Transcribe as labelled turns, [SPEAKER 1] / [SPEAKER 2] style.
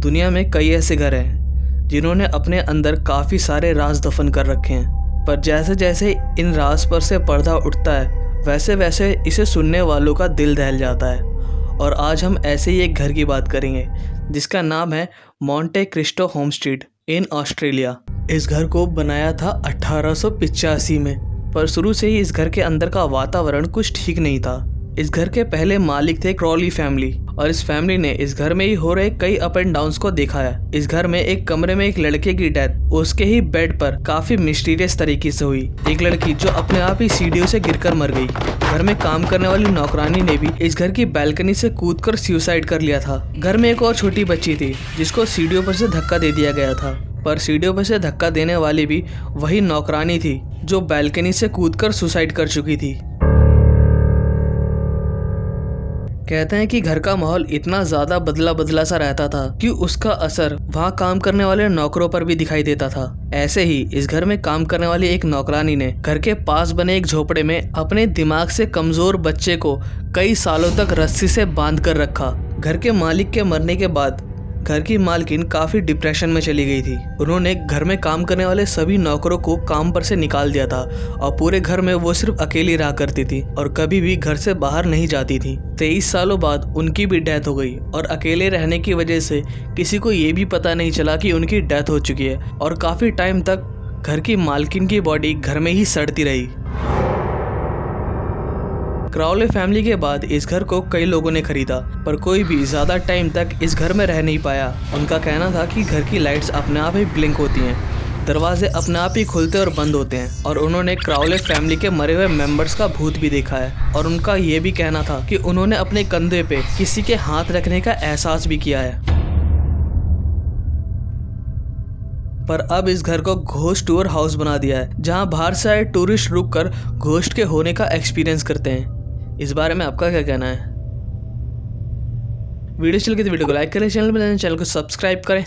[SPEAKER 1] दुनिया में कई ऐसे घर हैं जिन्होंने अपने अंदर काफ़ी सारे राज दफन कर रखे हैं, पर जैसे जैसे इन राज पर से पर्दा उठता है वैसे वैसे इसे सुनने वालों का दिल दहल जाता है। और आज हम ऐसे ही एक घर की बात करेंगे जिसका नाम है Monte Christo homestead in Australia. इस घर को बनाया था 1885 में, पर शुरू से ही इस घर के अंदर का वातावरण कुछ ठीक नहीं था। इस घर के पहले मालिक थे क्रॉली फैमिली, और इस फैमिली ने इस घर में ही हो रहे कई अप एंड डाउन्स को देखा है। इस घर में एक कमरे में एक लड़के की डेथ उसके ही बेड पर काफी मिस्टीरियस तरीके से हुई। एक लड़की जो अपने आप ही सीढ़ियों से गिरकर मर गई। घर में काम करने वाली नौकरानी ने भी इस घर की बैल्कनी से कूदकर सुसाइड कर लिया था। घर में एक और छोटी बच्ची थी जिसको सीढ़ियों पर से धक्का दे दिया गया था, पर सीढ़ियों पर से धक्का देने वाली भी वही नौकरानी थी जो बैल्कनी से कूदकर सुसाइड कर चुकी थी। कहते हैं कि घर का माहौल इतना ज्यादा बदला बदला सा रहता था कि उसका असर वहाँ काम करने वाले नौकरों पर भी दिखाई देता था। ऐसे ही इस घर में काम करने वाली एक नौकरानी ने घर के पास बने एक झोपड़े में अपने दिमाग से कमजोर बच्चे को कई सालों तक रस्सी से बांध कर रखा। घर के मालिक के मरने के बाद घर की मालकिन काफी डिप्रेशन में चली गई थी। उन्होंने घर में काम करने वाले सभी नौकरों को काम पर से निकाल दिया था और पूरे घर में वो सिर्फ अकेली रहा करती थी और कभी भी घर से बाहर नहीं जाती थी। 23 सालों बाद उनकी भी डेथ हो गई और अकेले रहने की वजह से किसी को ये भी पता नहीं चला कि उनकी डेथ हो चुकी है और काफी टाइम तक घर की मालकिन की बॉडी घर में ही सड़ती रही। क्राउले फैमिली के बाद इस घर को कई लोगों ने खरीदा, पर कोई भी ज़्यादा टाइम तक इस घर में रह नहीं पाया। उनका कहना था कि घर की लाइट्स अपने आप ही ब्लिंक होती हैं, दरवाजे अपने आप ही खुलते और बंद होते हैं, और उन्होंने क्राउले फैमिली के मरे हुए मेंबर्स का भूत भी देखा है। और उनका ये भी कहना था कि उन्होंने अपने कंधे पे किसी के हाथ रखने का एहसास भी किया है। पर अब इस घर को घोस्ट टूर हाउस बना दिया है, जहां बाहर से आए टूरिस्ट रुककर घोस्ट के होने का एक्सपीरियंस करते हैं। इस बारे में आपका क्या कहना है? वीडियो चल के तो वीडियो को लाइक करें, चैनल को सब्सक्राइब करें,